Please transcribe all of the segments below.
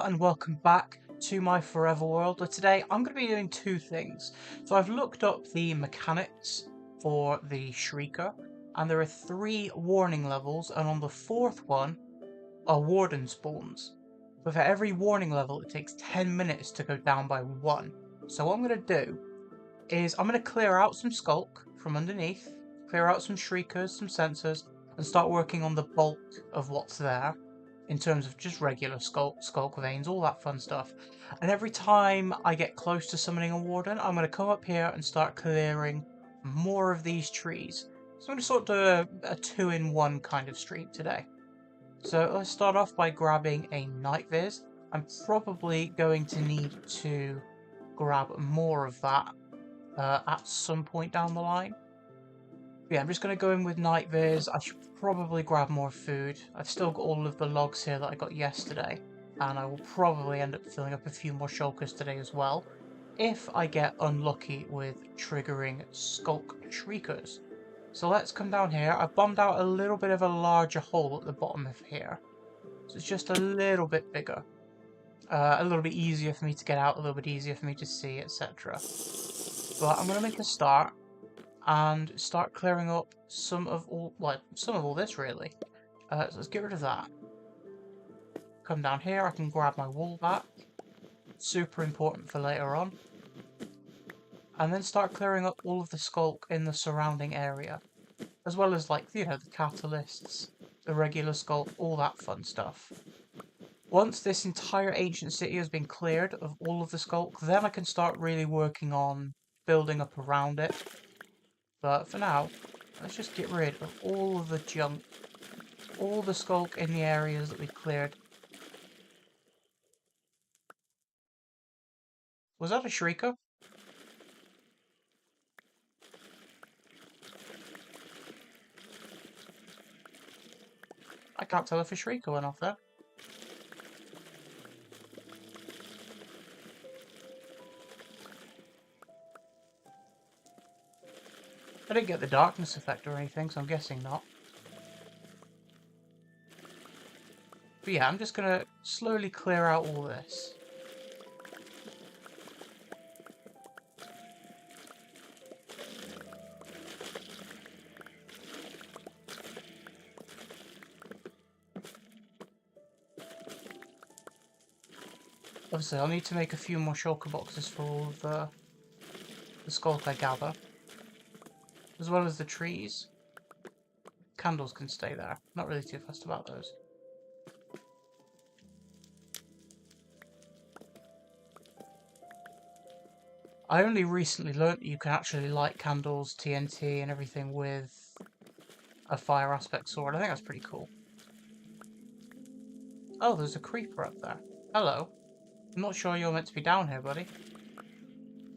and welcome back to my forever world, where today I'm going to be doing two things. So I've looked up the mechanics for the Shrieker, and there are 3 warning levels, and on the 4th one are warden spawns. But for every warning level it takes 10 minutes to go down by 1. So what I'm going to do is I'm going to clear out some skulk from underneath, clear out some Shriekers, some sensors, and start working on the bulk of what's there in terms of just regular skulk veins, all that fun stuff. And every time I get close to summoning a warden, I'm going to come up here and start clearing more of these trees. So I'm going to sort of do a 2-in-1 kind of stream today. So let's start off by grabbing a night viz. I'm probably going to need to grab more of that at some point down the line. Yeah, I'm just going to go in with night viz. I should probably grab more food. I've still got all of the logs here that I got yesterday, and I will probably end up filling up a few more shulkers today as well, if I get unlucky with triggering skulk shriekers. So let's come down here. I've bombed out a little bit of a larger hole at the bottom of here, so it's just a little bit bigger. A little bit easier for me to get out, a little bit easier for me to see, etc. But I'm going to make a start and start clearing up some of all this really. So let's get rid of that. Come down here, I can grab my wool back. Super important for later on. And then start clearing up all of the skulk in the surrounding area. As well as, like, you know, the catalysts, the regular skulk, all that fun stuff. Once this entire ancient city has been cleared of all of the skulk, then I can start really working on building up around it. But for now, let's just get rid of all of the junk, all the skulk in the areas that we cleared. Was that a Shrieker? I can't tell if a Shrieker went off there. I didn't get the darkness effect or anything, so I'm guessing not. But yeah, I'm just gonna slowly clear out all this. Obviously, I'll need to make a few more shulker boxes for all of the skulk I gather. As well as the trees. Candles can stay there. Not really too fussed about those. I only recently learnt that you can actually light candles, TNT, and everything with a fire aspect sword. I think that's pretty cool. Oh, there's a creeper up there. Hello. I'm not sure you're meant to be down here, buddy.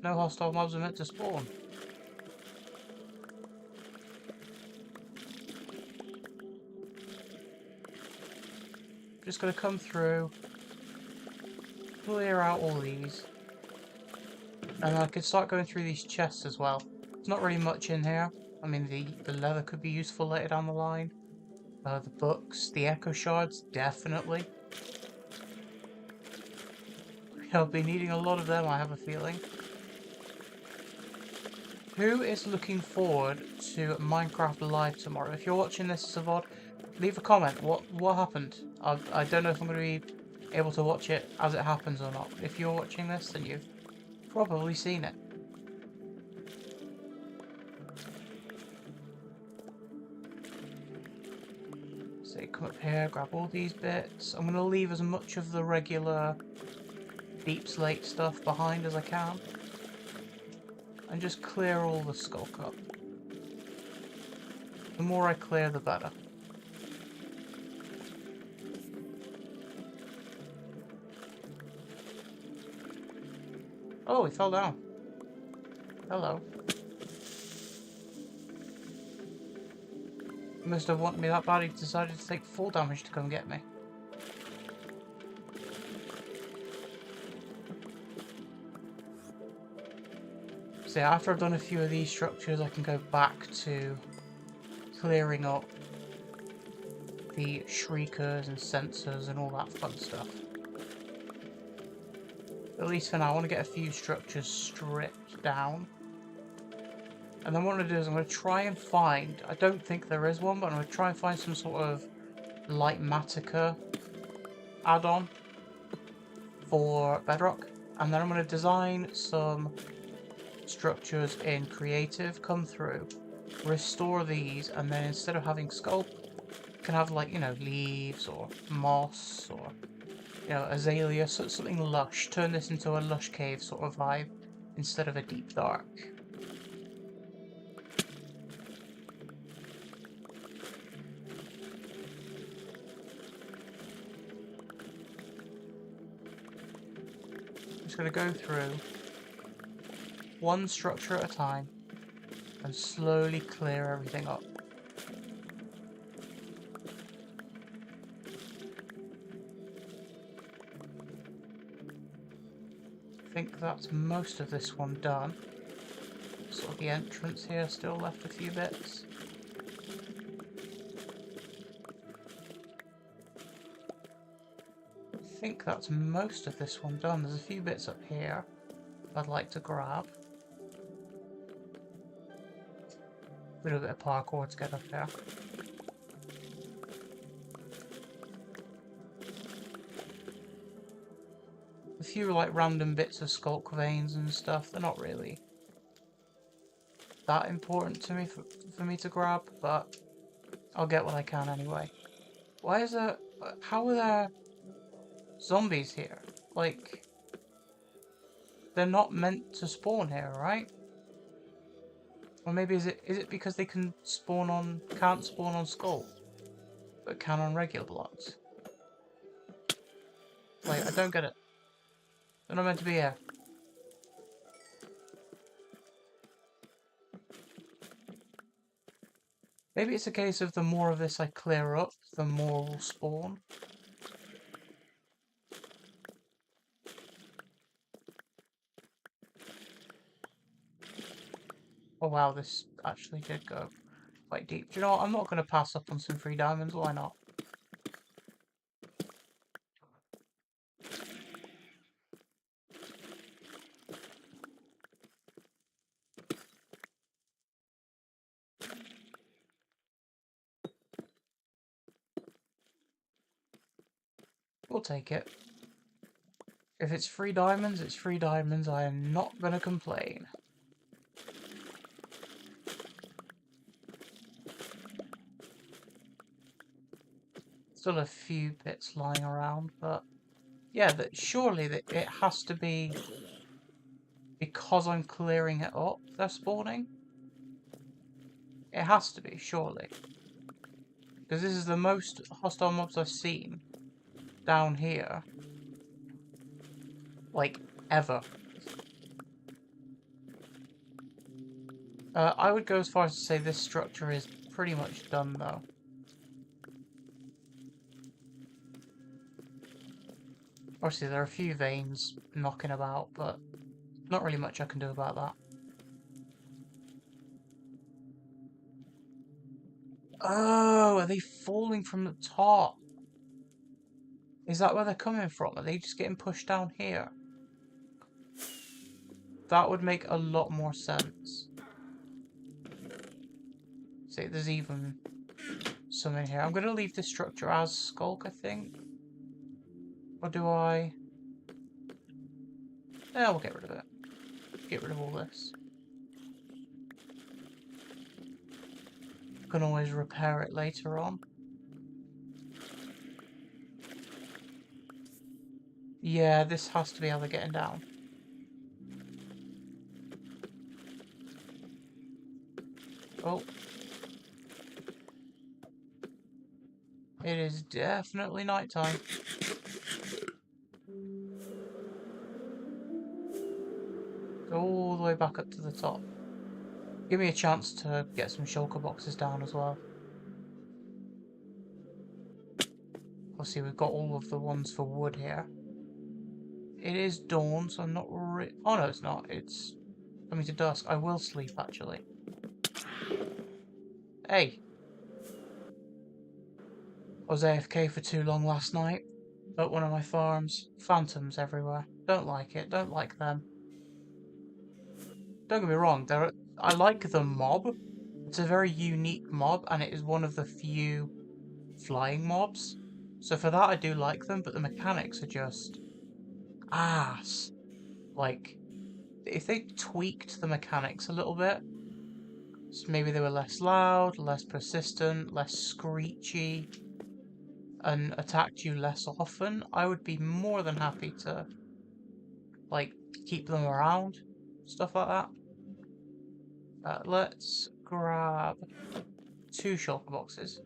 No hostile mobs are meant to spawn. Just gonna come through, clear out all these, and then I could start going through these chests as well. There's not really much in here. I mean, the leather could be useful later down the line. The books, the echo shards, definitely. I'll be needing a lot of them, I have a feeling. Who is looking forward to Minecraft Live tomorrow? If you're watching this as a VOD, leave a comment. What happened? I don't know if I'm going to be able to watch it as it happens or not. If you're watching this, then you've probably seen it. So you come up here, grab all these bits. I'm going to leave as much of the regular deep slate stuff behind as I can. And just clear all the skulk up. The more I clear, the better. Oh, he fell down. Hello. He must have wanted me that bad he decided to take full damage to come get me. So yeah, after I've done a few of these structures, I can go back to clearing up the shriekers and sensors and all that fun stuff. At least for now, I want to get a few structures stripped down. And then what I'm going to do is I'm going to try and find, I don't think there is one, but I'm going to try and find some sort of light Matica add-on for Bedrock. And then I'm going to design some structures in Creative, come through, restore these, and then instead of having sculpt, you can have, like, you know, leaves or moss or, you know, azalea, so something lush. Turn this into a lush cave sort of vibe instead of a deep dark. I'm just going to go through one structure at a time and slowly clear everything up. I think that's most of this one done. Sort of the entrance here, still left a few bits. I think that's most of this one done. There's a few bits up here I'd like to grab. A little bit of parkour to get up there. A few like random bits of skulk veins and stuff. They're not really that important to me for me to grab, but I'll get what I can anyway. Why is there... how are there zombies here? Like, they're not meant to spawn here, right? Or maybe is it because they can't spawn on skull, but can on regular blocks? Wait, I don't get it. They're not meant to be here. Maybe it's a case of the more of this I clear up, the more will spawn. Oh wow, this actually did go quite deep. Do you know what? I'm not going to pass up on some free diamonds, why not? We'll take it. If it's free diamonds, it's free diamonds. I am not going to complain. Still a few bits lying around, but yeah, surely it has to be because I'm clearing it up, they're spawning. It has to be, surely. Because this is the most hostile mobs I've seen down here. Like, ever. I would go as far as to say this structure is pretty much done, though. Obviously, there are a few veins knocking about, but not really much I can do about that. Oh, are they falling from the top? Is that where they're coming from? Are they just getting pushed down here? That would make a lot more sense. See, there's even some in here. I'm going to leave this structure as Skulk, I think. Or do I? Yeah, we'll get rid of it. Get rid of all this. Can always repair it later on. Yeah, this has to be how they're getting down. Oh. It is definitely nighttime. Go all the way back up to the top. Give me a chance to get some shulker boxes down as well. Obviously, we've got all of the ones for wood here. It is dawn, so I'm not oh no, it's not. It's coming to dusk. I will sleep, actually. Hey! I was AFK for too long last night. at one of my farms. Phantoms everywhere. Don't like it. Don't like them. Don't get me wrong. I like the mob. It's a very unique mob, and it is one of the few flying mobs. So for that, I do like them. But the mechanics are just ass. Like, if they tweaked the mechanics a little bit, so maybe they were less loud, less persistent, less screechy, and attacked you less often, I would be more than happy to, like, keep them around. Stuff like that. Let's grab 2 shulker boxes.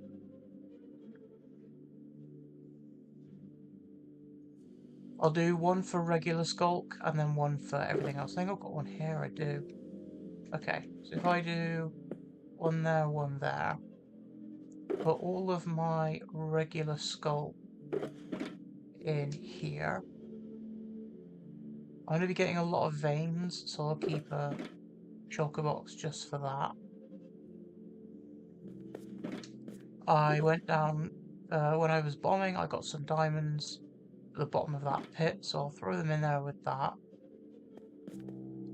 I'll do one for regular skulk and then one for everything else. I think I've got one here, I do. Okay, so if I do one there, put all of my regular skulk in here. I'm going to be getting a lot of veins, so I'll keep a shulker box just for that. I went down, when I was bombing, I got some diamonds at the bottom of that pit, so I'll throw them in there with that.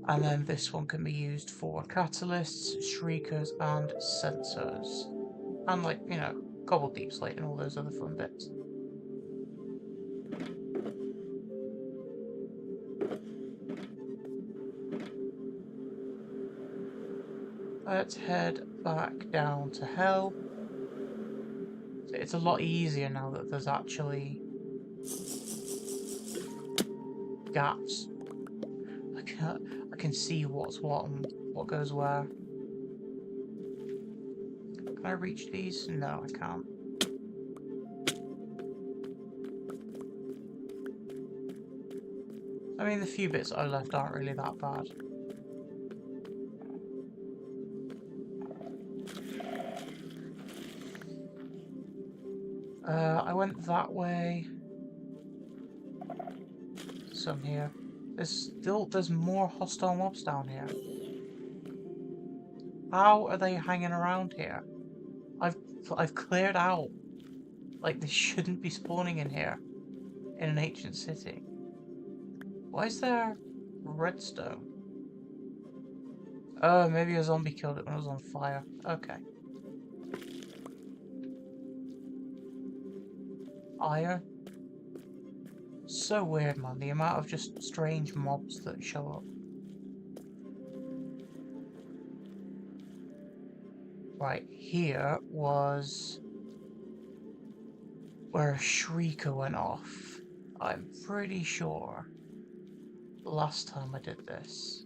And then this one can be used for catalysts, shriekers, and sensors. And, like, you know, cobbled deep slate and all those other fun bits. Let's head back down to hell. It's a lot easier now that there's actually gaps. I can see what's what and what goes where. Can I reach these? No, I can't. I mean, the few bits I left aren't really that bad. I went that way. Some here. There's more hostile mobs down here. How are they hanging around here? I've cleared out. Like, they shouldn't be spawning in here in an ancient city. Why is there redstone? Oh, maybe a zombie killed it when it was on fire. Okay. Iron. So weird, man. The amount of just strange mobs that show up. Right, here was where a shrieker went off. I'm pretty sure last time I did this.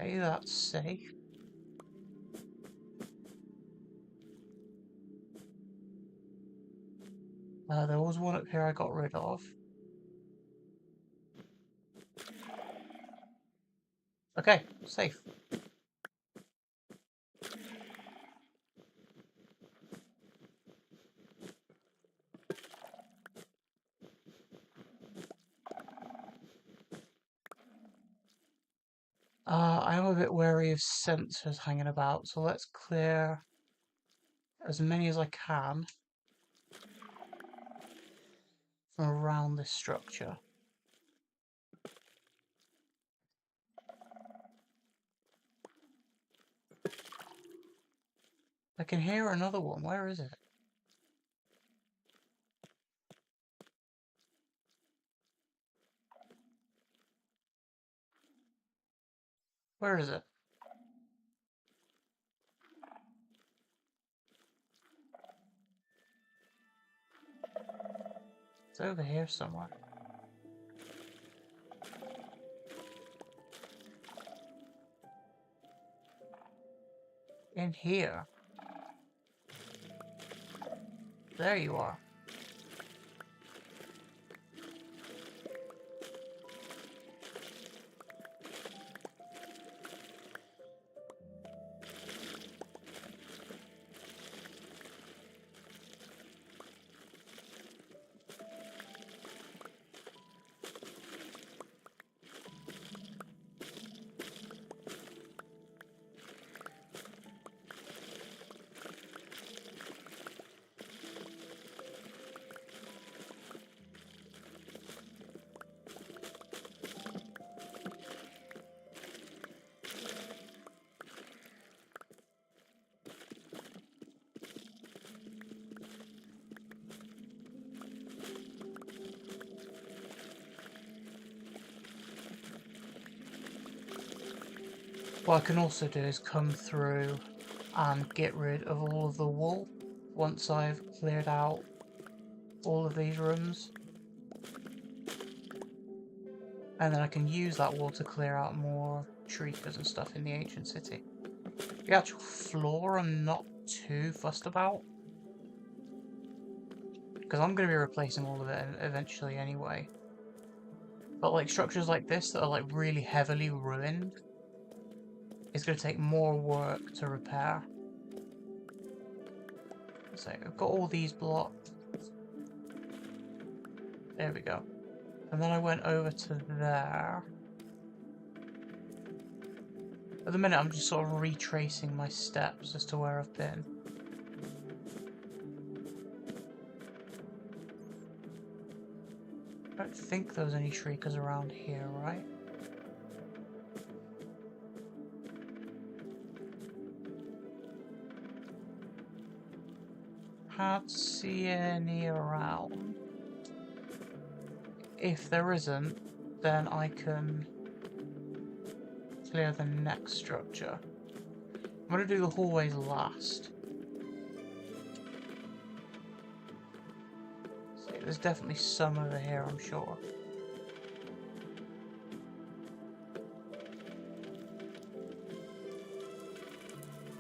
Okay, that's safe. There was one up here I got rid of. Okay, safe. I'm a bit wary of sensors hanging about, so let's clear as many as I can from around this structure. I can hear another one. Where is it? Where is it? It's over here somewhere. In here. There you are. What I can also do is come through and get rid of all of the wool once I've cleared out all of these rooms. And then I can use that wool to clear out more shriekers and stuff in the ancient city. The actual floor I'm not too fussed about, because I'm going to be replacing all of it eventually anyway. But like structures like this that are like really heavily ruined, it's going to take more work to repair. So I've got all these blocks. There we go. And then I went over to there. At the minute I'm just sort of retracing my steps as to where I've been. I don't think there's any shriekers around here, right? Can't see any around. If there isn't, then I can clear the next structure. I'm going to do the hallways last. See, there's definitely some over here, I'm sure.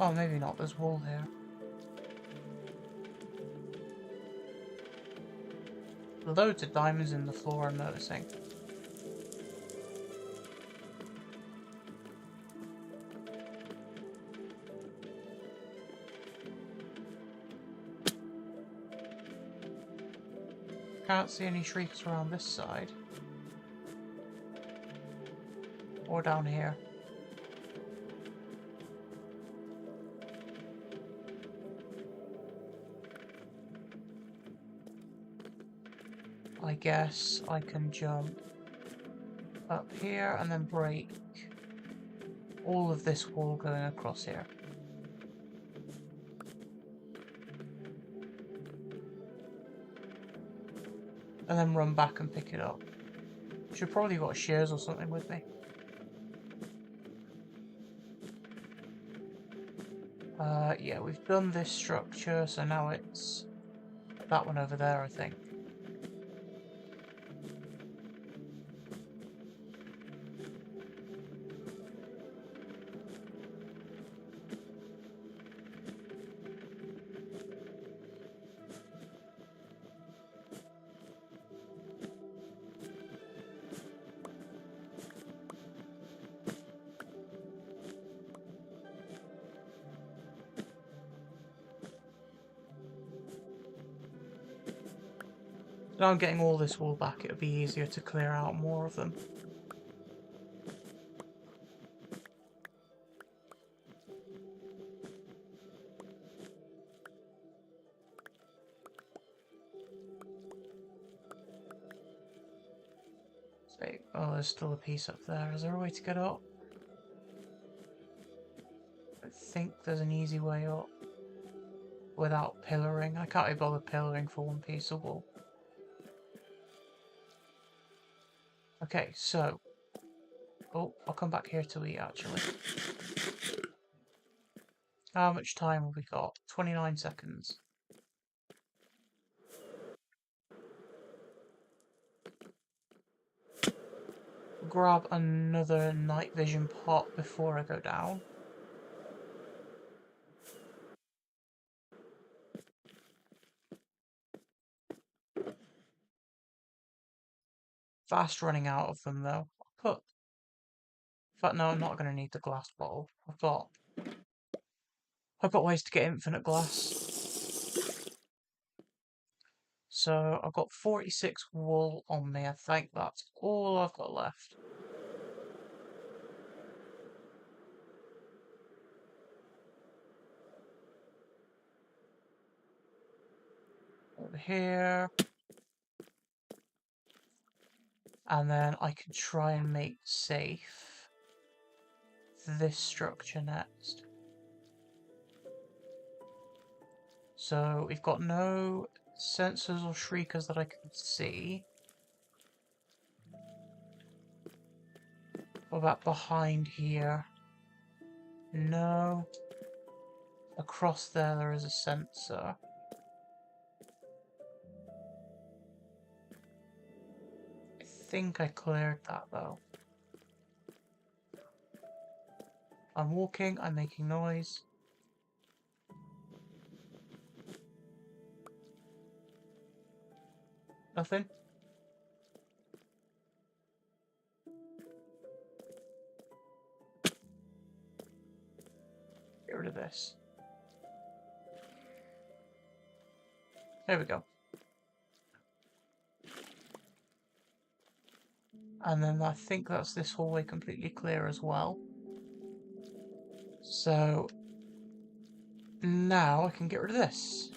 Oh, maybe not, there's wool here. Loads of diamonds in the floor, I'm noticing. Can't see any shrieks around this side. Or down here. I guess I can jump up here and then break all of this wall going across here. And then run back and pick it up. Should probably got shears or something with me. Yeah, we've done this structure, so now it's that one over there, I think. Now I'm getting all this wool back, it'll be easier to clear out more of them. Oh, there's still a piece up there. Is there a way to get up? I think there's an easy way up without pillaring. I can't be bothered pillaring for one piece of wool. Okay, so... Oh, I'll come back here to eat, actually. How much time have we got? 29 seconds. Grab another night vision pot before I go down. Fast running out of them, though. In fact, no, I'm not going to need the glass bottle. I've got ways to get infinite glass. So I've got 46 wool on me. I think that's all I've got left. Over here. And then I can try and make safe this structure next. So we've got no sensors or shriekers that I can see. What about behind here? No. Across there is a sensor. I think I cleared that though. I'm walking, I'm making noise. Nothing? Get rid of this. There we go. And then I think that's this hallway completely clear as well. So now I can get rid of this.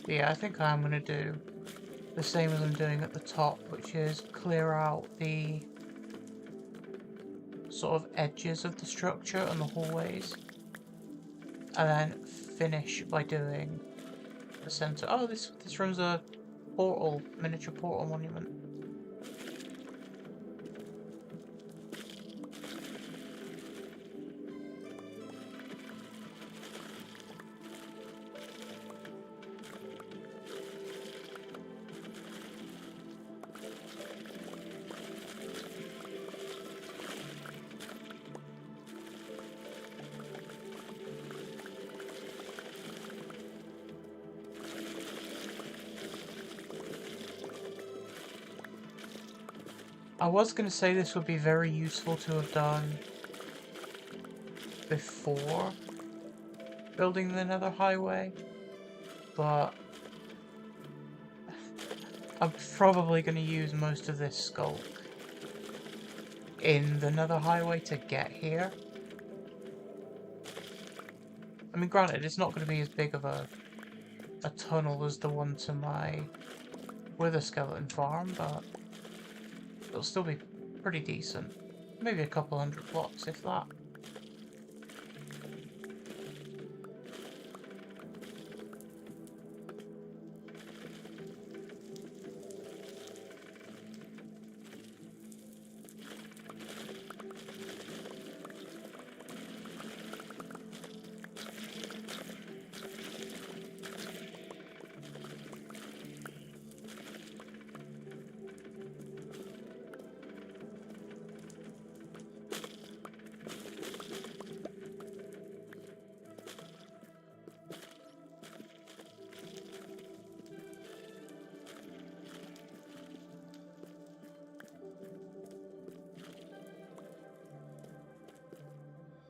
Yeah, I think I'm going to do the same as I'm doing at the top, which is clear out the sort of edges of the structure and the hallways, and then finish by doing the center. Oh, this room's a portal, miniature portal monument. I was going to say this would be very useful to have done before building the Nether Highway, but I'm probably going to use most of this sculk in the Nether Highway to get here. I mean, granted, it's not going to be as big of a tunnel as the one to my Wither Skeleton farm, but it'll still be pretty decent. Maybe a couple hundred blocks, if that.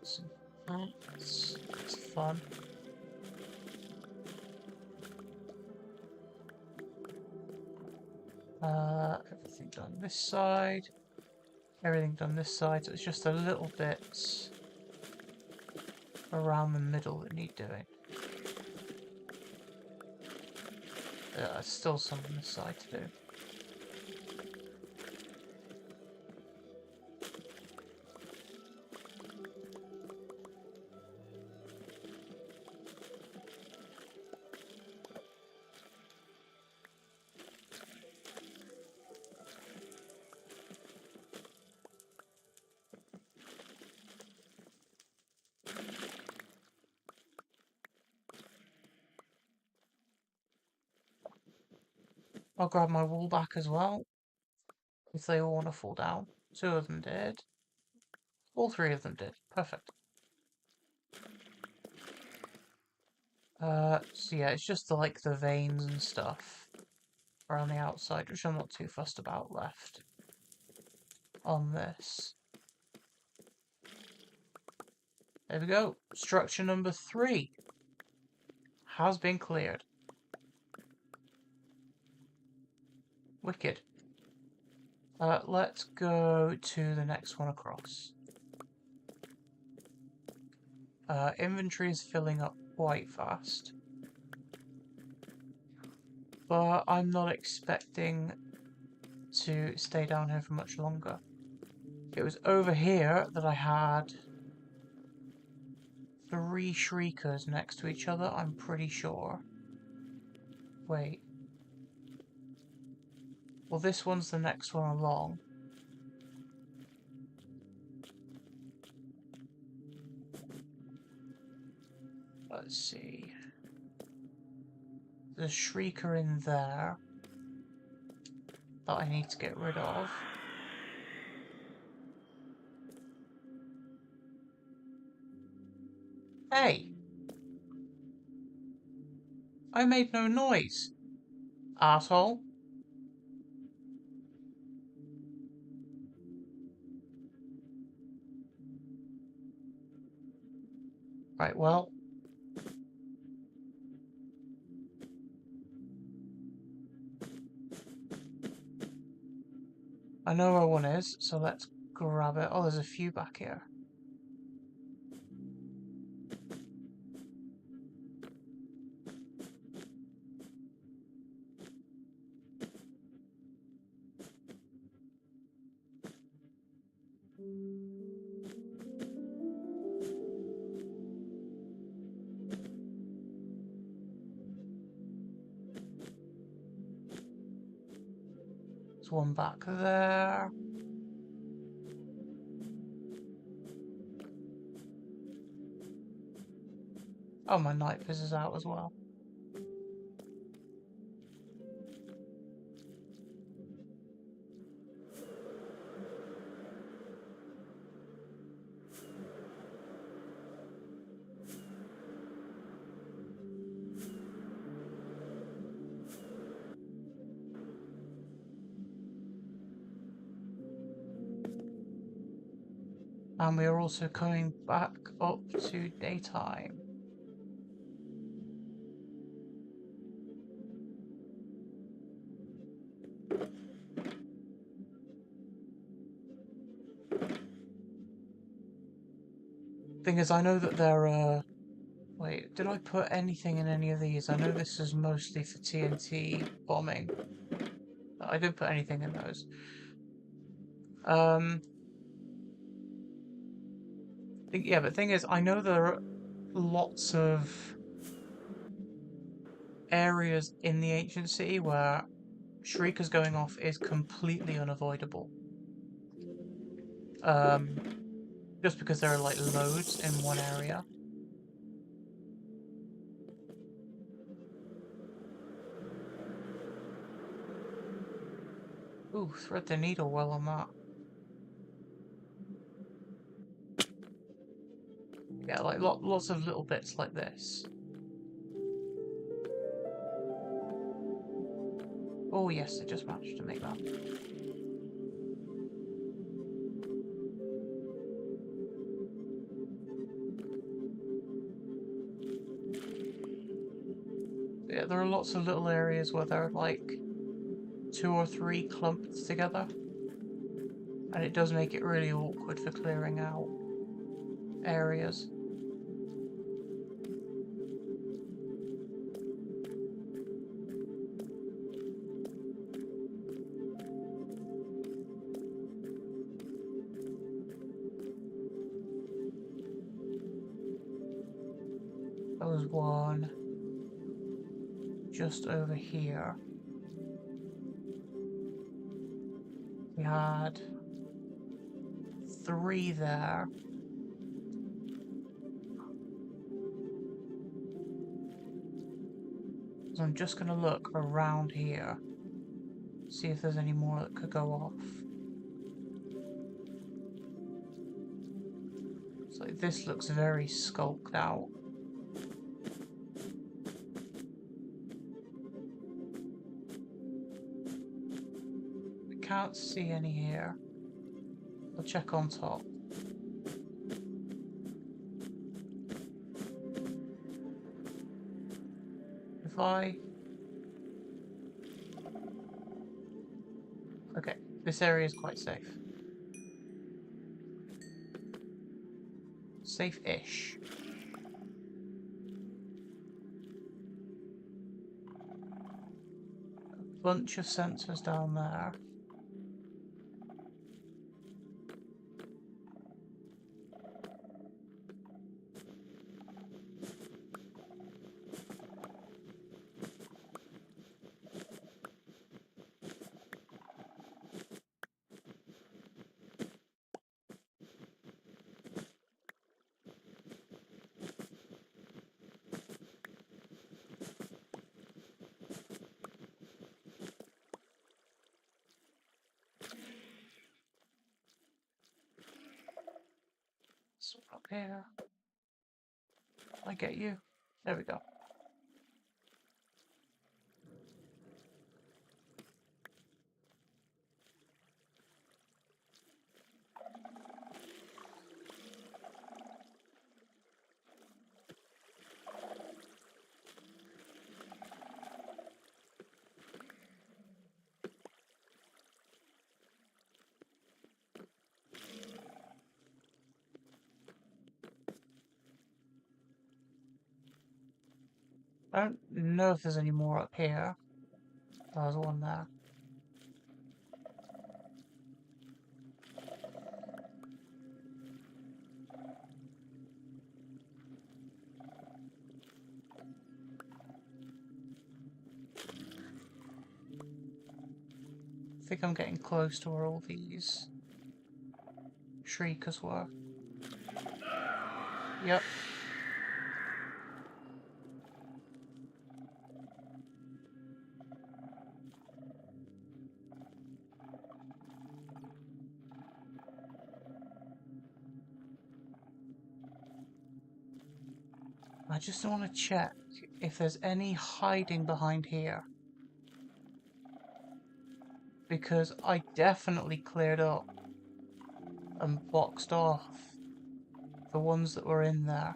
Some plants. It's fun. Everything done this side. Everything done this side, so it's just a little bit around the middle that need doing. Still some on this side to do. I'll grab my wall back as well, if they all want to fall down. 2 of them did. All 3 of them did. Perfect. So yeah, it's just like the veins and stuff around the outside, which I'm not too fussed about left on this. There we go. Structure number 3 has been cleared. Wicked. Let's go to the next one across. Inventory is filling up quite fast. But I'm not expecting to stay down here for much longer. It was over here that I had 3 shriekers next to each other, I'm pretty sure. Wait. Well, this one's the next one along. Let's see. There's a shrieker in there that I need to get rid of. Hey! I made no noise, asshole. Right, well. I know where one is, so let's grab it. Oh, there's a few back here. There's one back there. Oh, my night vis is out as well. And we are also coming back up to daytime. Thing is, I know that there are... Wait, did I put anything in any of these? I know this is mostly for TNT bombing. I didn't put anything in those. Yeah, but the thing is, I know there are lots of areas in the ancient city where shriekers going off is completely unavoidable. Just because there are like loads in one area. Ooh, thread the needle well on that. Yeah, like lots of little bits like this. Oh yes, I just managed to make that. Yeah, there are lots of little areas where they're like 2 or 3 clumped together. And it does make it really awkward for clearing out areas. There was one just over here. We had 3 there. So I'm just going to look around here, see if there's any more that could go off. It's like this looks very skulked out. Can't see any here. I'll check on top. If I... Okay, this area is quite safe. Safe-ish. A bunch of sensors down there. So up here. I get you. There we go. I don't know if there's any more up here. There's one there. I think I'm getting close to where all these shriekers were. Yep. I just want to check if there's any hiding behind here. Because I definitely cleared up and boxed off the ones that were in there.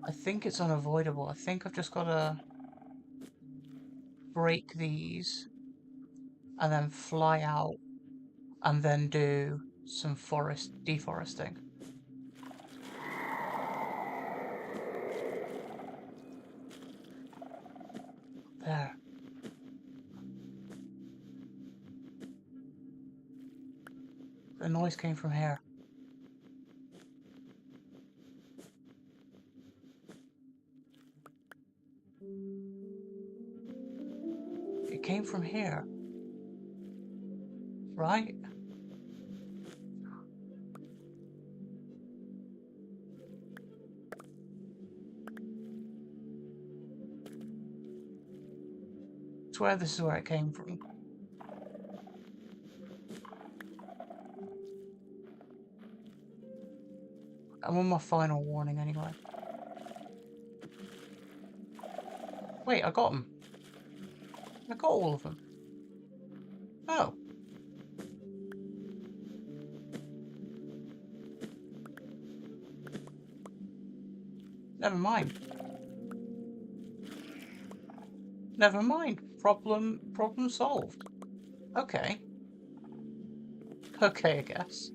I think it's unavoidable. I think I've just got to break these and then fly out and then do some forest deforesting. There. The noise came from here. It came from here. Right? I swear this is where it came from. I'm on my final warning anyway. Wait, I got them. I got all of them. Oh. Never mind. Never mind. Problem solved. Okay. Okay, I guess.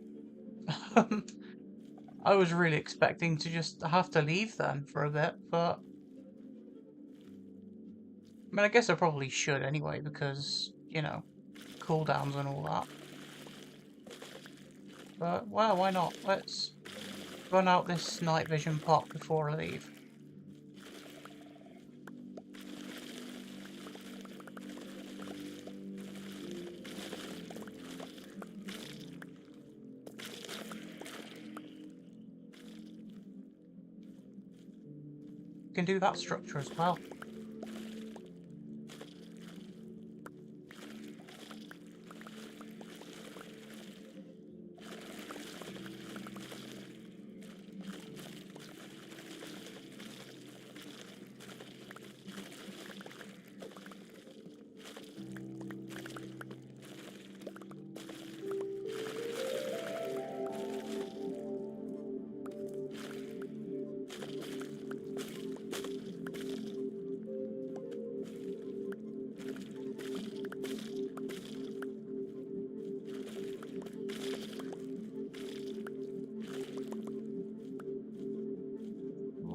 I was really expecting to just have to leave then for a bit, but... I mean, I guess I probably should anyway, because, you know, cooldowns and all that. But, well, why not? Let's run out this night vision pop before I leave. You can do that structure as well.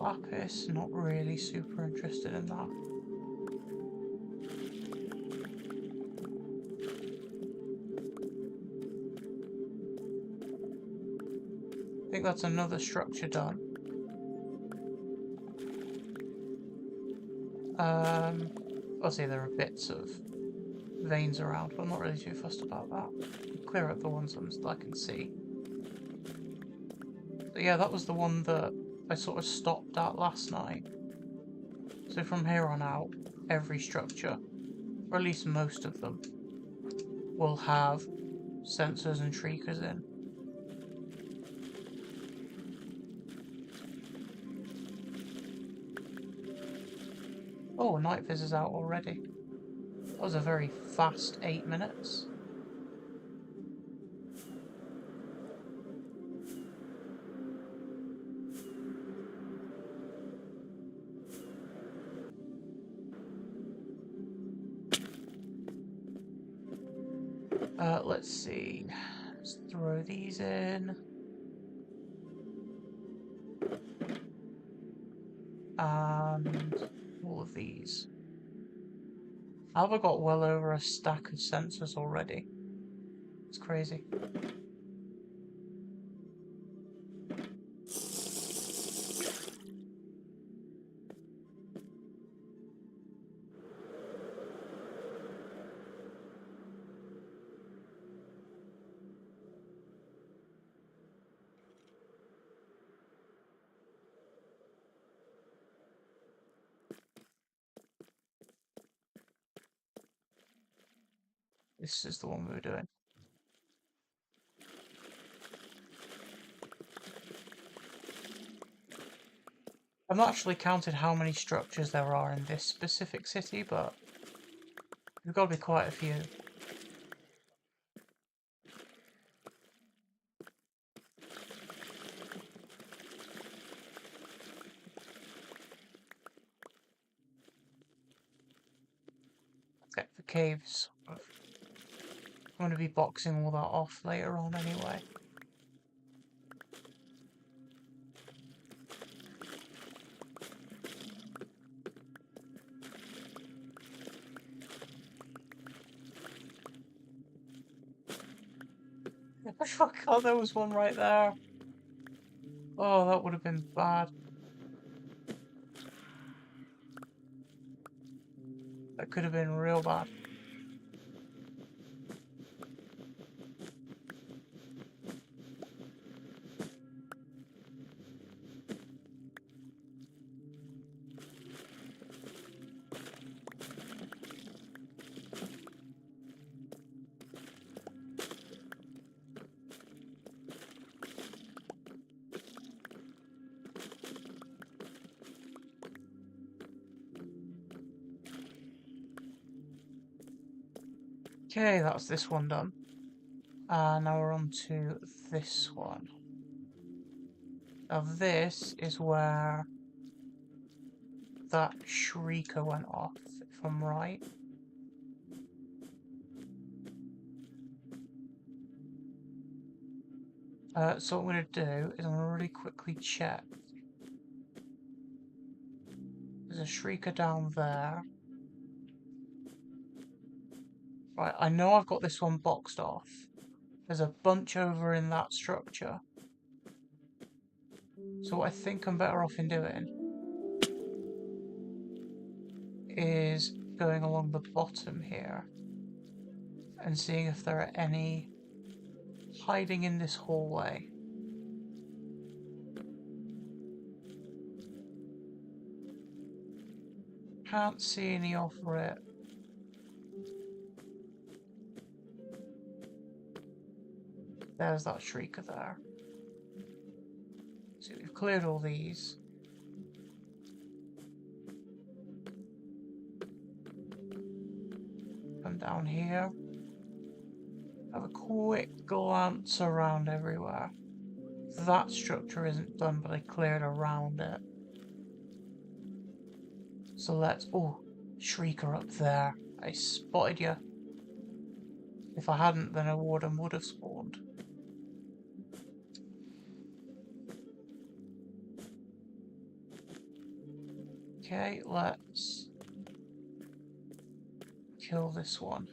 lapis, not really super interested in that. I think that's another structure done. I'll say there are bits of veins around, but I'm not really too fussed about that. Clear up the ones that I can see. But yeah, that was the one that I sort of stopped at last night. So from here on out, every structure, or at least most of them, will have sensors and shriekers in. Oh, night viz is out already. That was a very fast 8 minutes. Let's see. Let's throw these in. And all of these. I've got well over a stack of sensors already. It's crazy. This is the one we were doing. I've not actually counted how many structures there are in this specific city, but there's got to be quite a few. Okay, the caves. I'm going to be boxing all that off later on anyway. Oh god, there was one right there. Oh, that would have been bad. That could have been real bad. Okay, that's this one done. Now we're on to this one. Now this is where that shrieker went off, if I'm right. So what I'm going to do is I'm going to really quickly check. There's a shrieker down there. Right, I know I've got this one boxed off. There's a bunch over in that structure. So what I think I'm better off in doing is going along the bottom here and seeing if there are any hiding in this hallway. Can't see any over it. There's that shrieker there. So we've cleared all these. Come down here. Have a quick glance around everywhere. That structure isn't done, but I cleared around it. So let's... Oh, shrieker up there. I spotted you. If I hadn't, then a warden would have spawned. Okay, let's kill this one.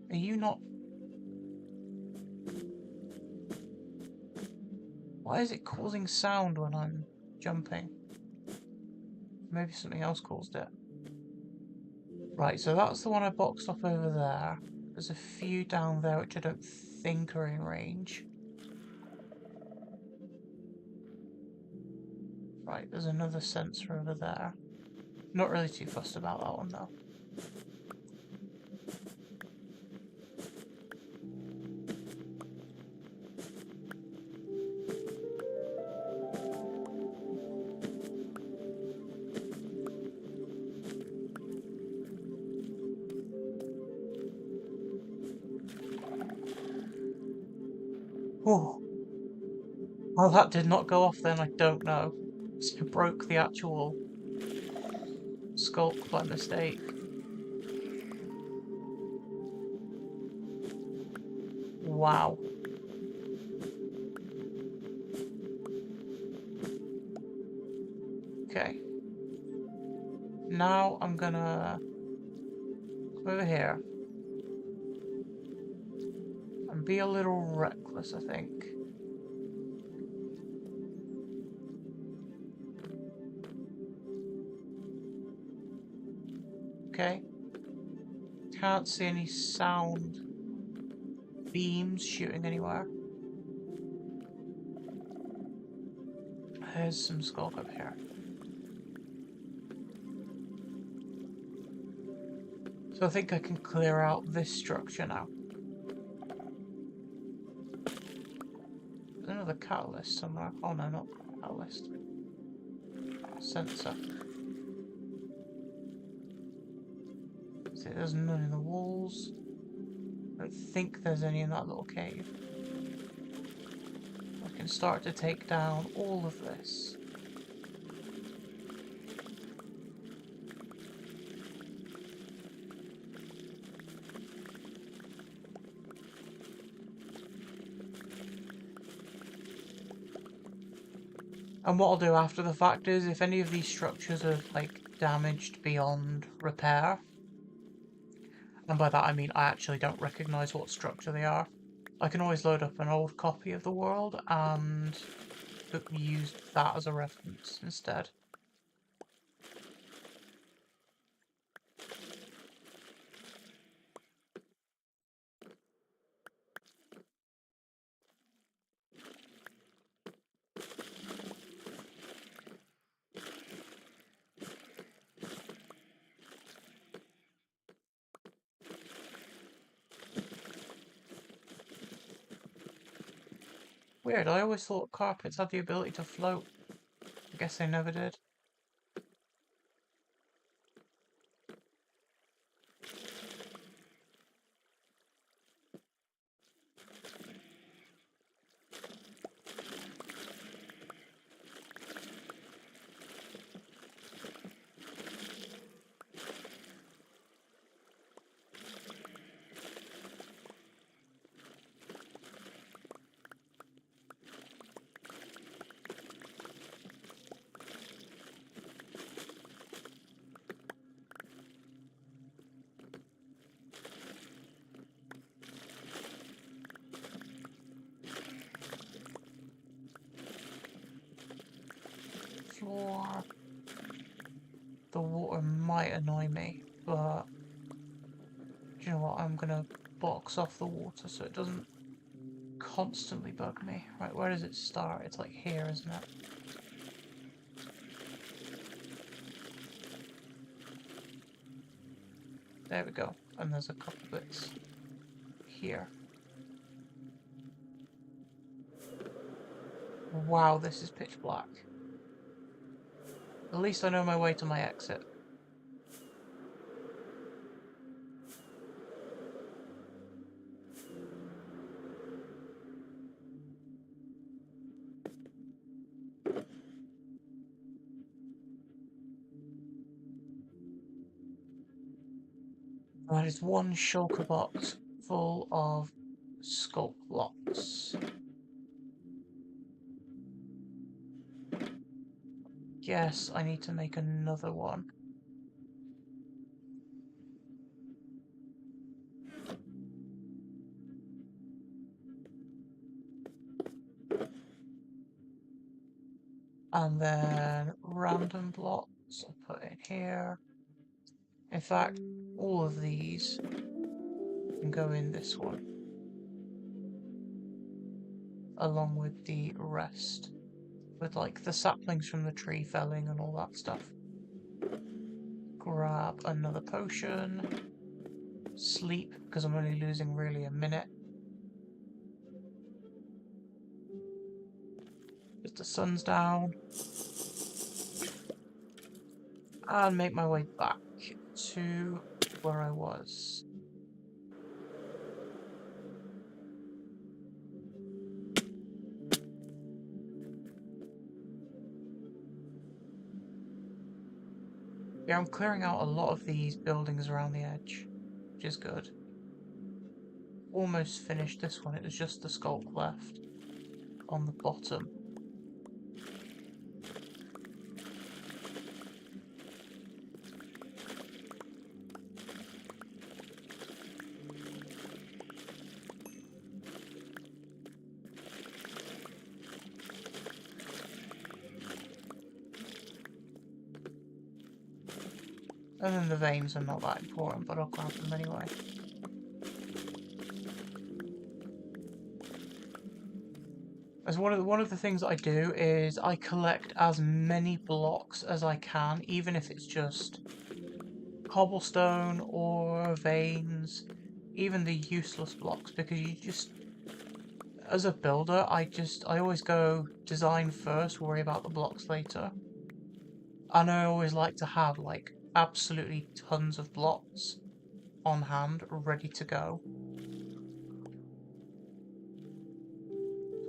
Are you not... Why is it causing sound when I'm jumping? Maybe something else caused it. Right, so that's the one I boxed off over there. There's a few down there which I don't think are in range. Right, there's another sensor over there. Not really too fussed about that one though. Oh, well, that did not go off then, I don't know. It broke the actual sculpt by mistake. Wow. Okay. Now I'm gonna come over here and be a little reckless, I think. Okay. Can't see any sound beams shooting anywhere. There's some skulk up here. So I think I can clear out this structure now. There's another catalyst somewhere. Oh no, not catalyst. Sensor. See, there's none in the walls. I don't think there's any in that little cave. I can start to take down all of this. And what I'll do after the fact is, if any of these structures are like damaged beyond repair, and by that I mean I actually don't recognise what structure they are, I can always load up an old copy of the world and use that as a reference instead. Weird, I always thought carpets had the ability to float. I guess they never did. Floor. The water might annoy me, but do you know what? I'm gonna box off the water so it doesn't constantly bug me. Right, where does it start? It's like here, isn't it? There we go. And there's a couple bits here. Wow, this is pitch black. At least I know my way to my exit. That is one shulker box full of sculpt blocks. Guess I need to make another one. And then random blocks I'll put in here. In fact, all of these can go in this one, along with the rest, with like the saplings from the tree felling and all that stuff. Grab another potion. Sleep, because I'm only losing really a minute. As the sun's down. And make my way back to where I was. Yeah, I'm clearing out a lot of these buildings around the edge, which is good. Almost finished this one, it was just the sculpt left on the bottom. And then the veins are not that important, but I'll grab them anyway. As one of the things that I do is I collect as many blocks as I can, even if it's just cobblestone or veins, even the useless blocks, because you just, as a builder, I always go design first, worry about the blocks later. And I always like to have like absolutely tons of blocks on hand, ready to go.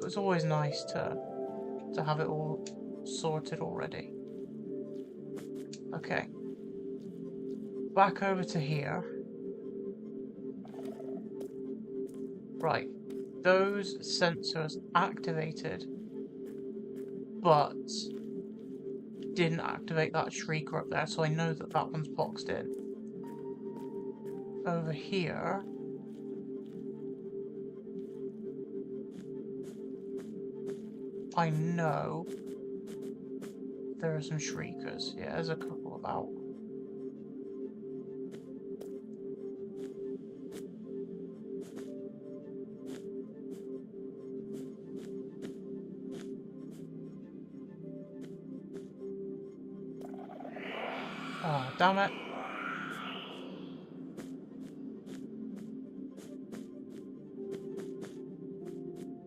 So it's always nice to have it all sorted already. Okay. Back over to here. Right. Those sensors activated, but didn't activate that shrieker up there, so I know that that one's boxed in. Over here, I know there are some shriekers. Yeah, there's a couple about. Ah, oh, damn it.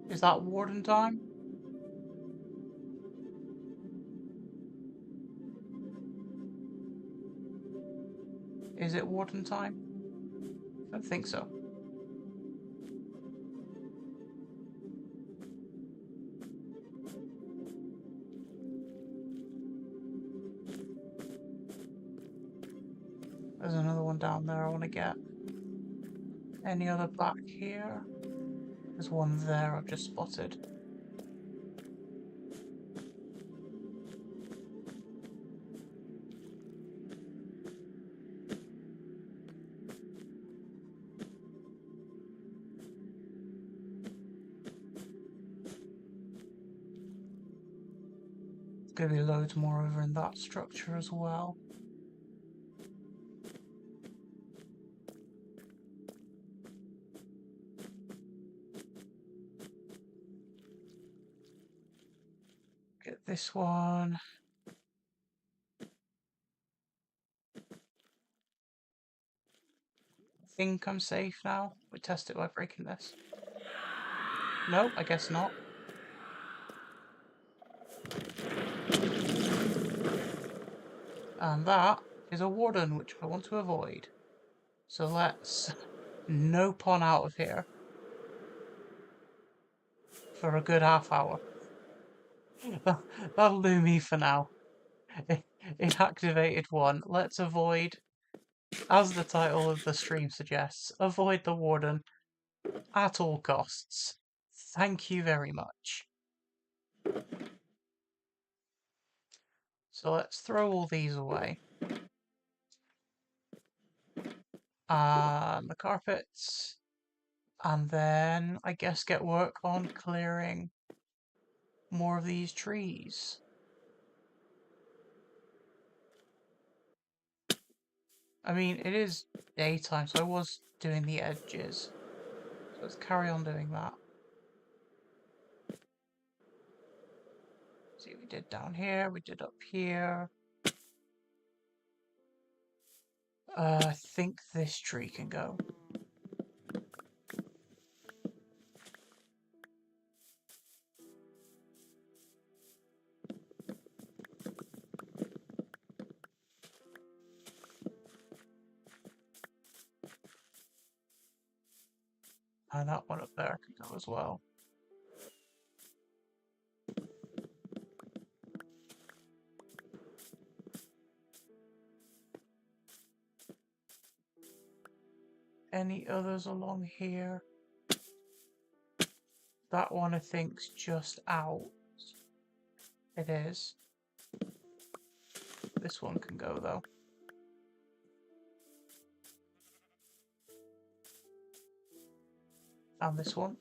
Is that warden time? Is it warden time? I don't think so. There's another one down there I want to get. Any other back here? There's one there I've just spotted. There's going to be loads more over in that structure as well. Get this one. I think I'm safe now. We test it by breaking this. No, I guess not. And that is a warden, which I want to avoid. So let's nope on out of here for a good half hour. That'll do me for now. It activated one. Let's avoid, as the title of the stream suggests, avoid the warden. At all costs. Thank you very much. So let's throw all these away. And the carpets. And then, I guess, get work on clearing more of these trees. I mean, it is daytime, so I was doing the edges. So let's carry on doing that. See, we did down here, we did up here. I think this tree can go. And that one up there can go as well. Any others along here? That one I think's just out. It is. This one can go though. And this one.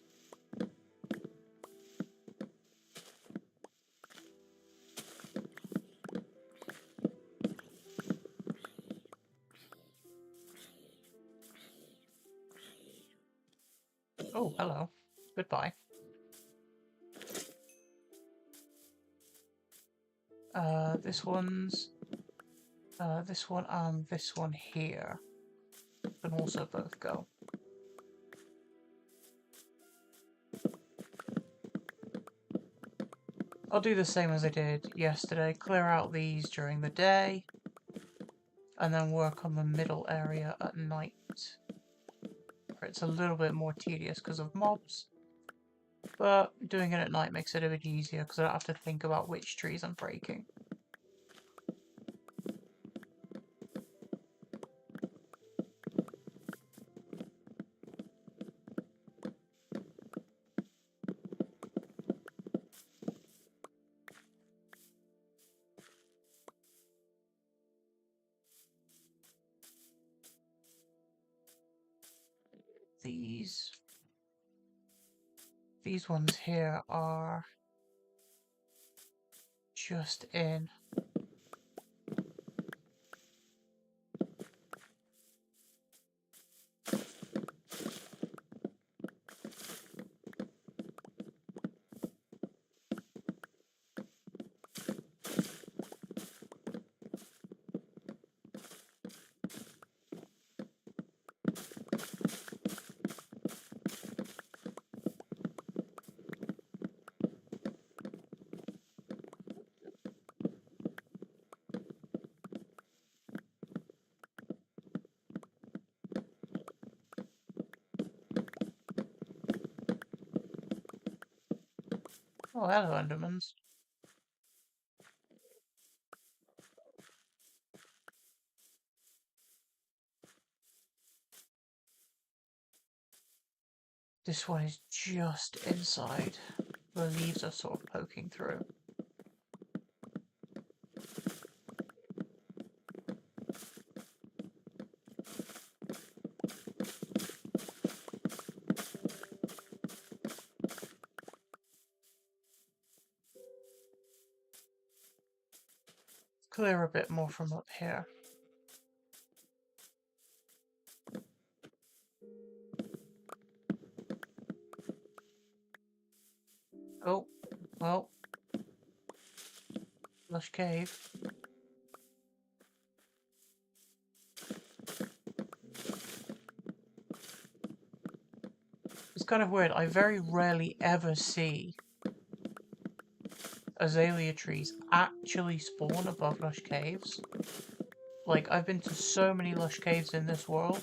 Oh, hello. Goodbye. This one's... this one and this one here can also both go. I'll do the same as I did yesterday. Clear out these during the day. And then work on the middle area at night. It's a little bit more tedious because of mobs. But doing it at night makes it a bit easier because I don't have to think about which trees I'm breaking. These ones here are just in. Oh, hello, Endermans. This one is just inside. The leaves are sort of poking through. Clear a bit more from up here. Oh, well. Lush cave. It's kind of weird. I very rarely ever see azalea trees actually spawn above lush caves. Like, I've been to so many lush caves in this world,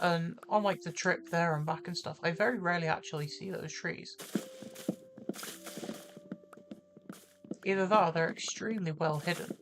and on like the trip there and back and stuff, I very rarely actually see those trees. Either that or they're extremely well hidden.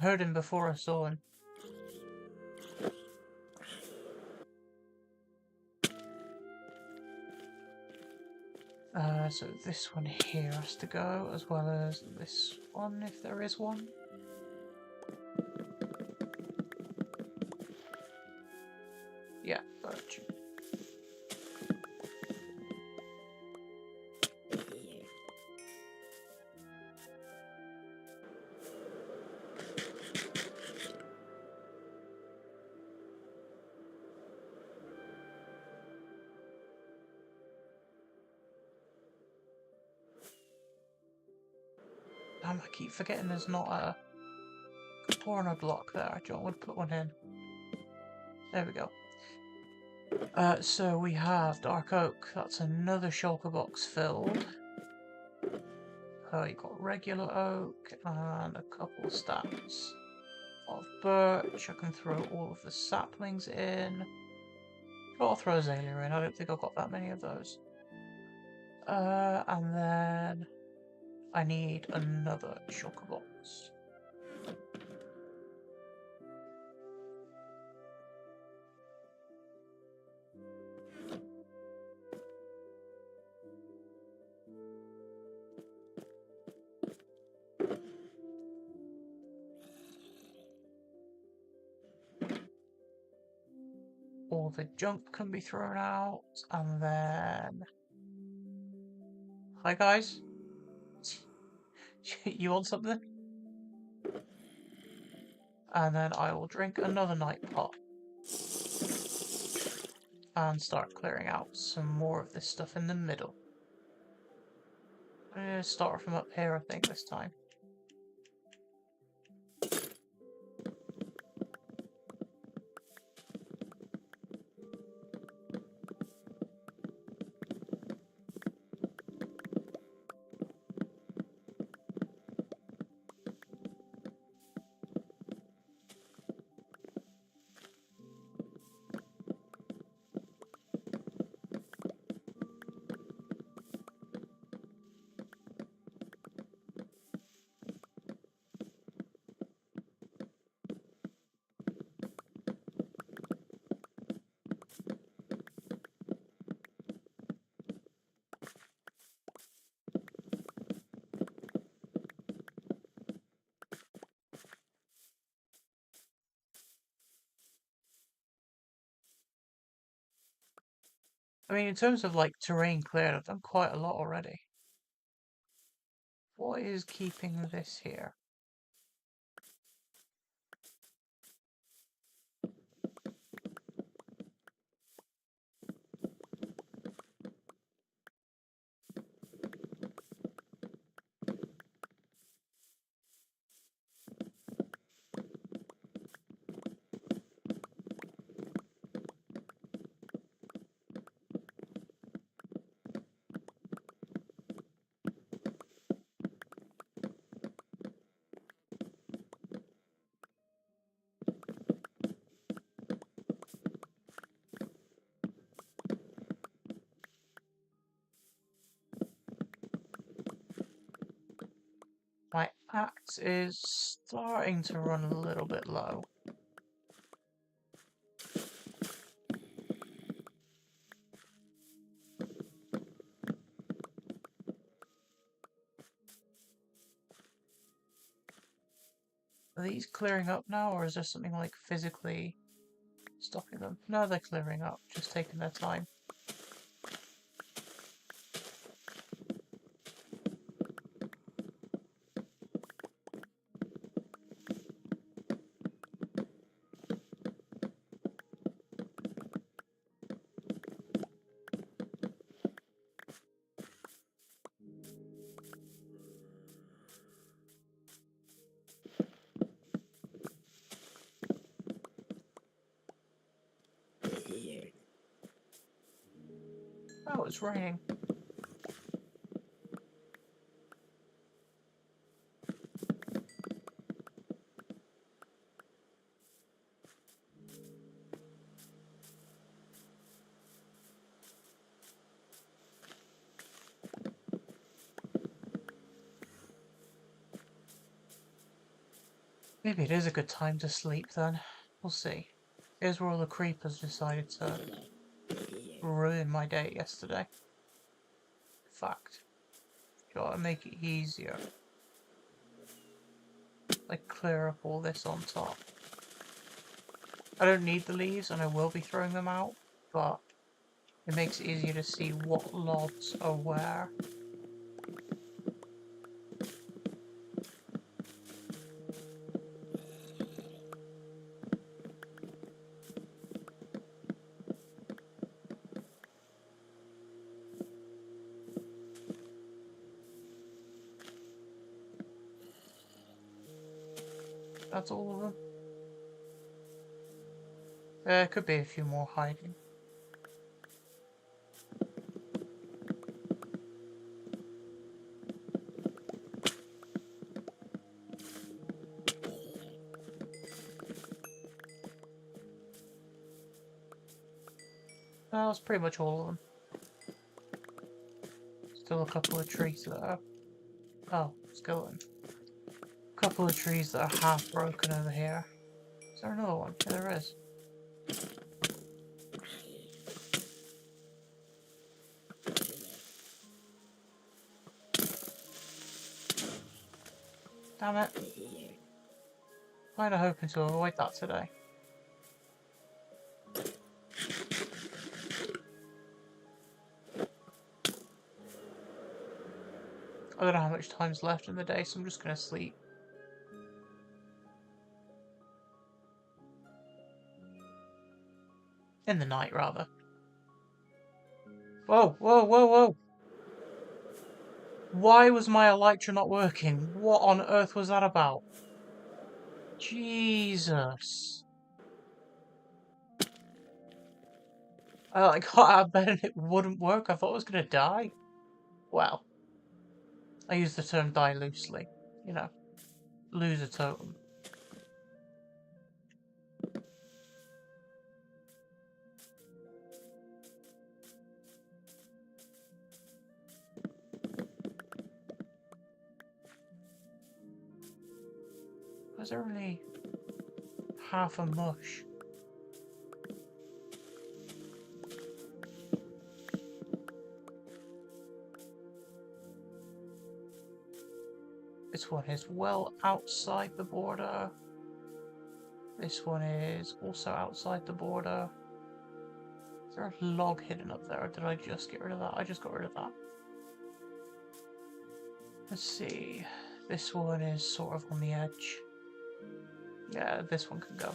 Heard him before I saw him. So this one here has to go, as well as this one, if there is one. Yeah, birch. Damn, I keep forgetting there's not a corner block there. I would put one in. There we go. So we have dark oak. That's another shulker box filled. You got regular oak and a couple stacks of birch. I can throw all of the saplings in. I'll throw azalea in. I don't think I've got that many of those. And then I need another shulker box. All the junk can be thrown out, and then... Hi guys? You want something? And then I will drink another night pot. And start clearing out some more of this stuff in the middle. I'm going to start from up here, I think, this time. I mean, in terms of, like, terrain cleared, I've done quite a lot already. What is keeping this here? My axe is starting to run a little bit low. Are these clearing up now, or is there something, like, physically stopping them? No, they're clearing up, just taking their time. Oh, it's raining. Maybe it is a good time to sleep then. We'll see. Here's where all the creepers decided to ruin my day yesterday. In fact, gotta make it easier. Like clear up all this on top. I don't need the leaves and I will be throwing them out, but it makes it easier to see what logs are where. That's all of them. There could be a few more hiding. That's pretty much all of them. Still a couple of trees that are... Oh, skeleton. A couple of trees that are half broken over here. Is there another one? Yeah, there is. Damn it. Kinda hoping to avoid that today. I don't know how much time's left in the day, so I'm just gonna sleep. In the night, rather. Whoa, whoa, whoa, whoa! Why was my elytra not working? What on earth was that about? Jesus. I got out of bed and it wouldn't work. I thought I was gonna die. Well, I use the term die loosely. You know, lose a totem. Was there only half a mush? This one is well outside the border. This one is also outside the border. Is there a log hidden up there, or did I just get rid of that? I just got rid of that. Let's see. This one is sort of on the edge. Yeah, this one can go.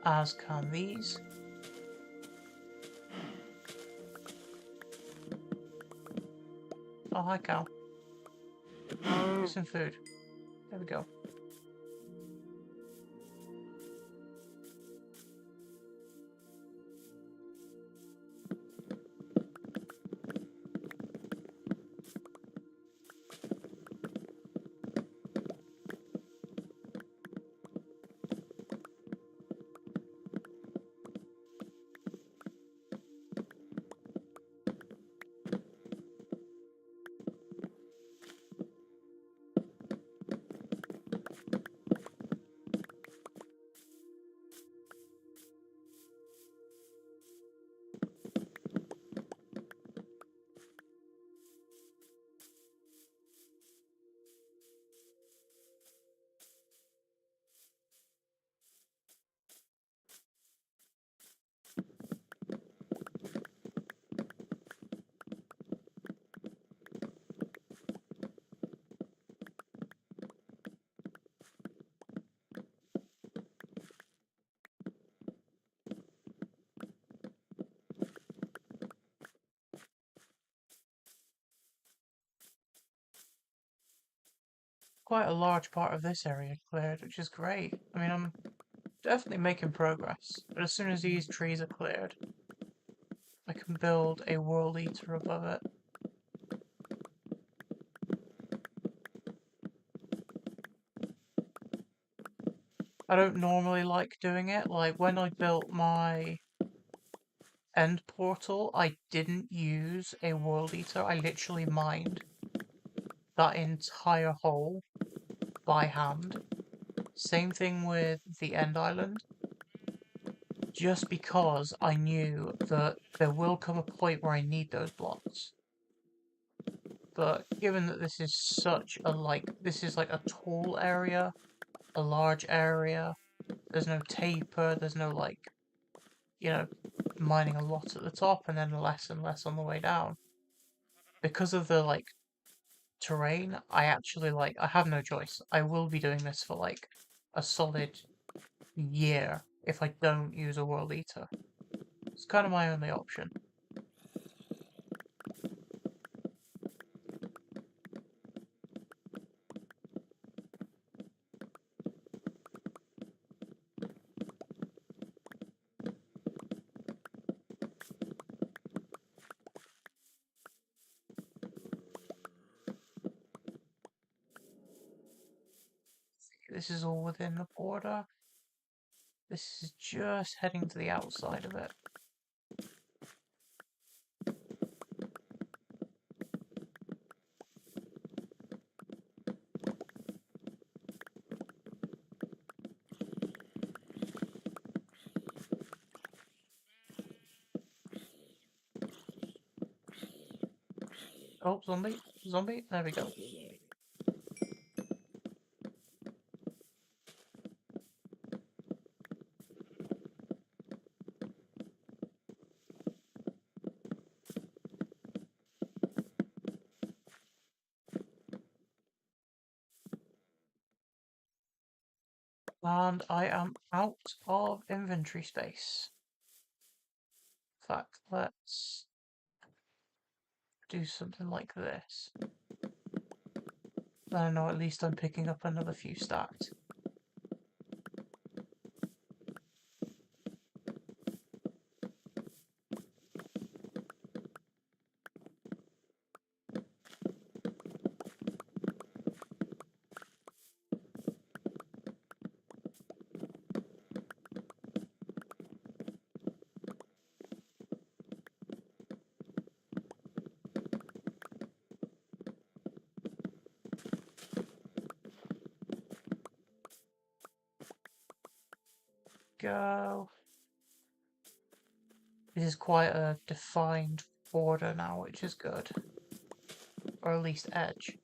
As can these. Oh, hi, cow. Some food. There we go. Quite a large part of this area cleared, which is great. I mean, I'm definitely making progress, but as soon as these trees are cleared, I can build a world eater above it. I don't normally like doing it, like when I built my end portal, I didn't use a World Eater. I literally mined that entire hole by hand. Same thing with the end island. Just because I knew that there will come a point where I need those blocks. But given that this is such a this is like a tall area, a large area, there's no taper, there's no mining a lot at the top and then less and less on the way down. Because of the terrain, I actually I have no choice. I will be doing this for a solid year if I don't use a World Eater. It's kind of my only option. This is all within the border. This is just heading to the outside of it. Oh, zombie, zombie, there we go. And I am out of inventory space. In fact, let's do something like this. I know at least I'm picking up another few stacks. Go. This is quite a defined border now, which is good. Or at least edge.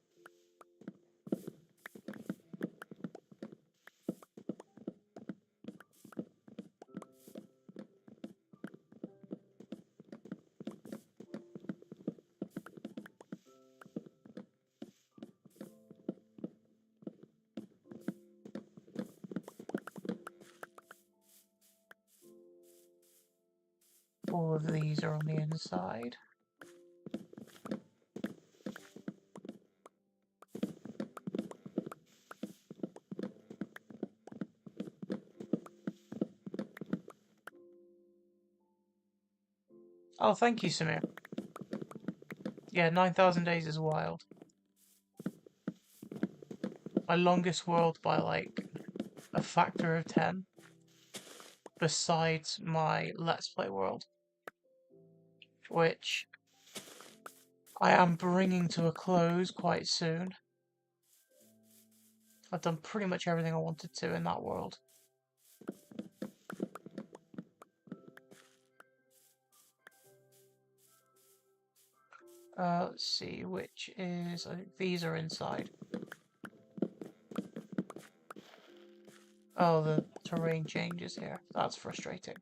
All of these are on the inside. Oh, thank you, Samir. Yeah, 9,000 days is wild. My longest world by a factor of 10. Besides my Let's Play world. Which I am bringing to a close quite soon. I've done pretty much everything I wanted to in that world. Let's see, which is... I think these are inside. Oh, the terrain changes here. That's frustrating.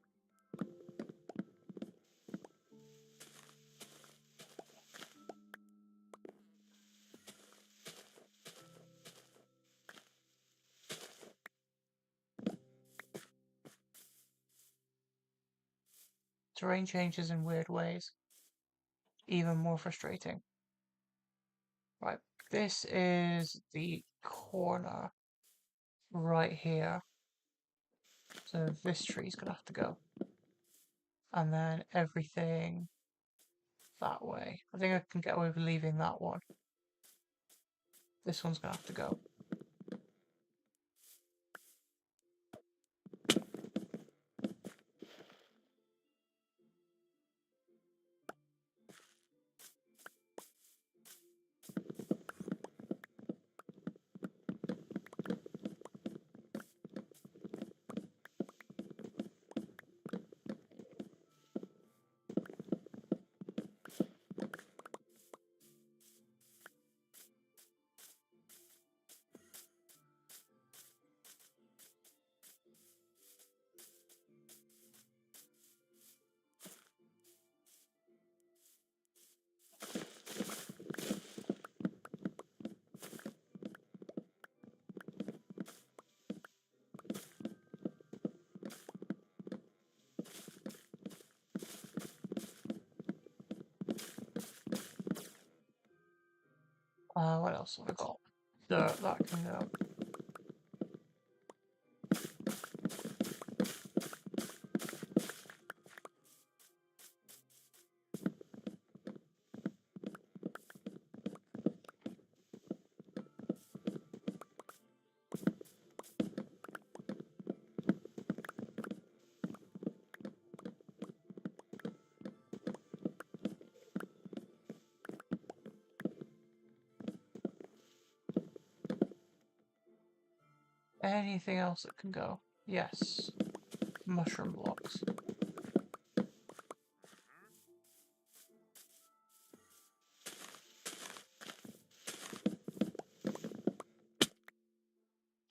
Terrain changes in weird ways. Even more frustrating. Right, this is the corner right here. So this tree's gonna have to go. And then everything that way. I think I can get away with leaving that one. This one's gonna have to go. What else have I got? Dirt, that can go. Anything else that can go? Yes. Mushroom blocks.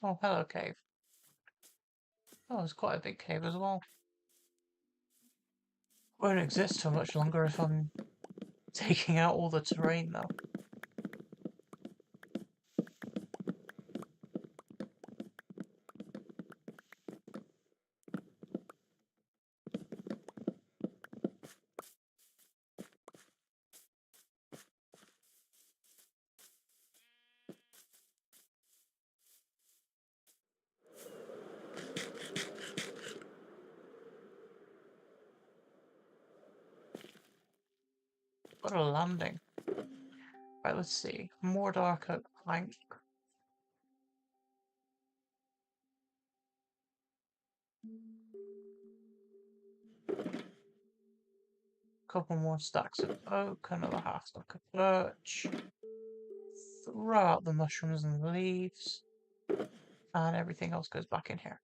Oh, hello, cave. Oh, it's quite a big cave as well. Won't exist for much longer if I'm taking out all the terrain, though. What a landing. Right, let's see. More dark oak plank. Couple more stacks of oak, another half stack of birch. Throw out the mushrooms and the leaves. And everything else goes back in here.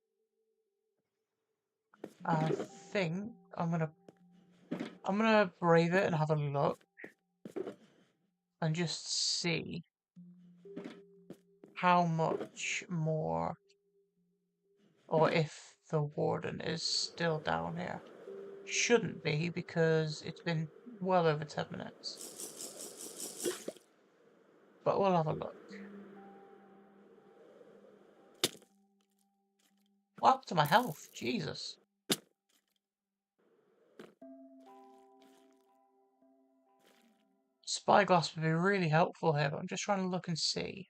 I think I'm gonna brave it and have a look. And just see how much more, or if the warden is still down here. Shouldn't be, because it's been well over 10 minutes. But we'll have a look. What happened to my health? Jesus. Spyglass would be really helpful here, but I'm just trying to look and see.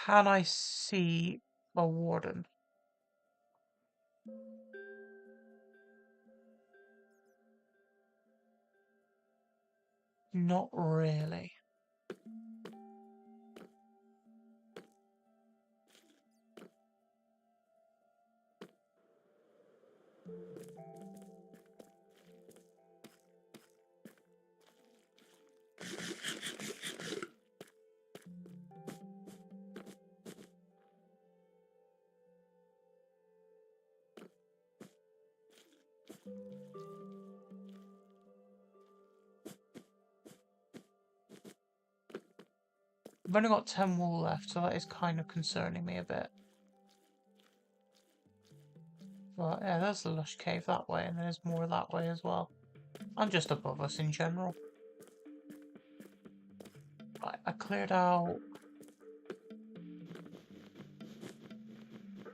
Can I see a warden? Not really. I've only got 10 wool left, so that is kind of concerning me a bit. But yeah, there's the lush cave that way, and there's more that way as well. And just above us in general. Right, I cleared out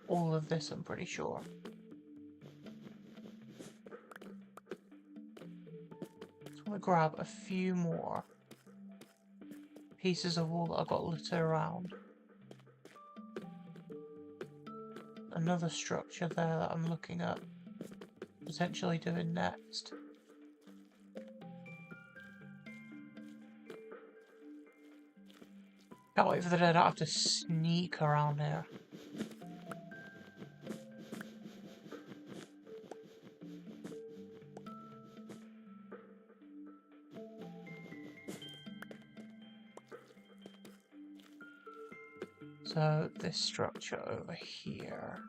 all of this, I'm pretty sure. So I'm going to grab a few more pieces of wool that I've got littered around. Another structure there that I'm looking at potentially doing next. Can't wait for the day I don't have to sneak around here. So this structure over here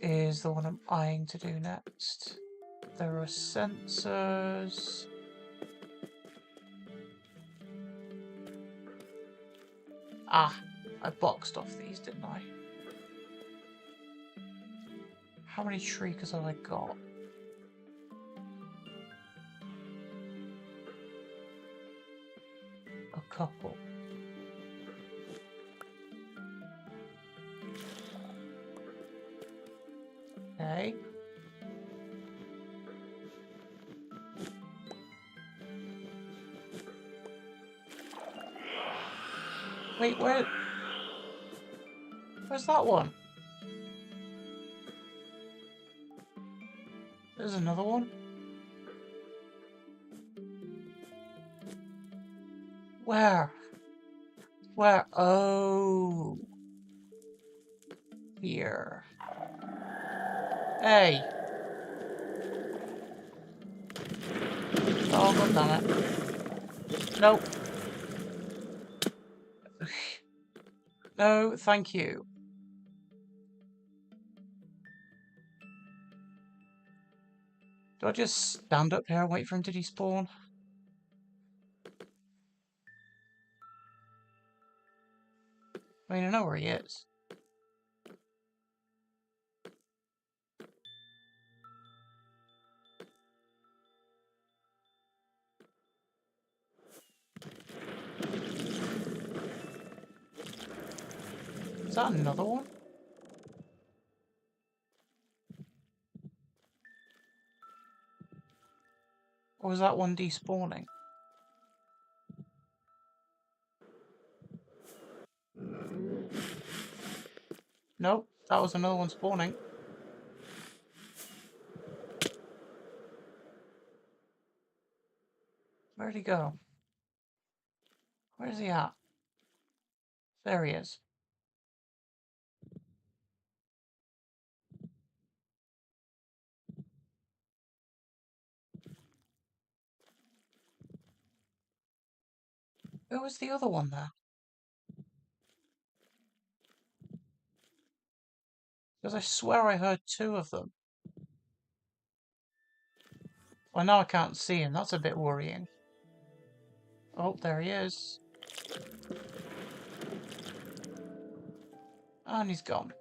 is the one I'm eyeing to do next. There are sensors. Ah, I boxed off these, didn't I? How many shriekers have I got? A couple. Yeah, Okay. Wait, where's that one? There's another one. Where? Where? Oh. Here. Hey. Oh, god damn it. Nope. No, thank you. Do I just stand up here and wait for him to despawn? I mean, I know where he is. Is that another one? Or was that one despawning? Nope, that was another one spawning. Where'd he go? Where's he at? There he is. Who was the other one there? Because I swear I heard two of them. Well, now I can't see him. That's a bit worrying. Oh, there he is. And he's gone.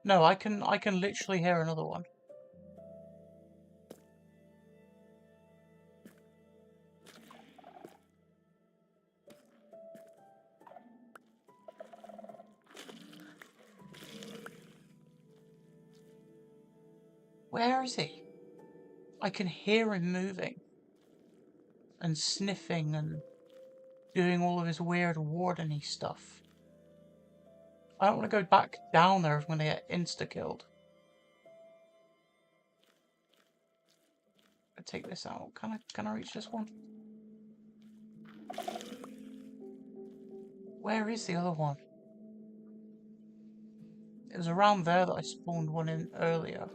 No, I can literally hear another one. Where is he? I can hear him moving. And sniffing and doing all of his weird warden-y stuff. I don't want to go back down there if I'm going to get insta-killed. I take this out. Can I reach this one? Where is the other one? It was around there that I spawned one in earlier.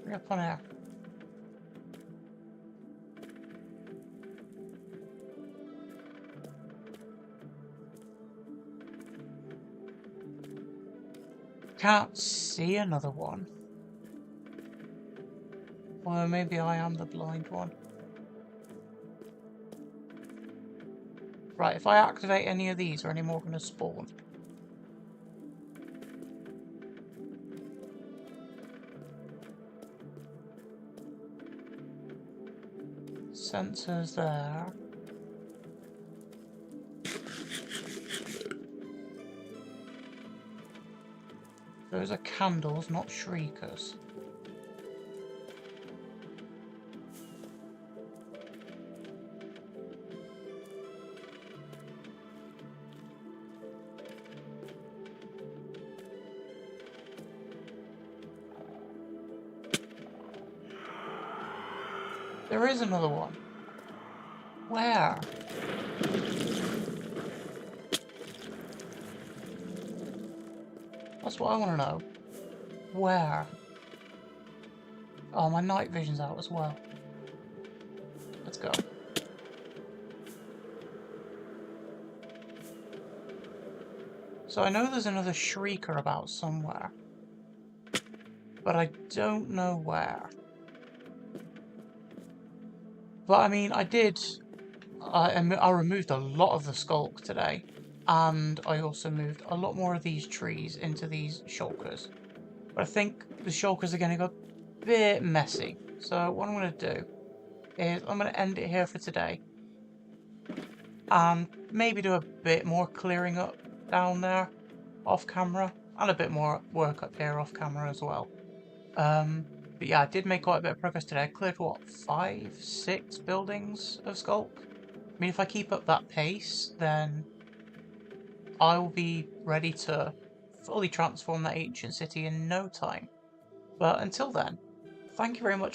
Bring up on air. Can't see another one. Or maybe I am the blind one. Right, if I activate any of these, are any more going to spawn? Sensors there. Those are candles, not shriekers. There is another one. Where? That's what I want to know. Where? Oh, my night vision's out as well. Let's go. So I know there's another Shrieker about somewhere, but I don't know where. But I mean, I removed a lot of the skulk today, and I also moved a lot more of these trees into these shulkers. But I think the shulkers are going to go a bit messy. So what I'm going to do is I'm going to end it here for today, and maybe do a bit more clearing up down there off camera, and a bit more work up here off camera as well. But yeah, I did make quite a bit of progress today. I cleared, what, 5, 6 buildings of skulk? I mean, if I keep up that pace, then I will be ready to fully transform that ancient city in no time. But until then, thank you very much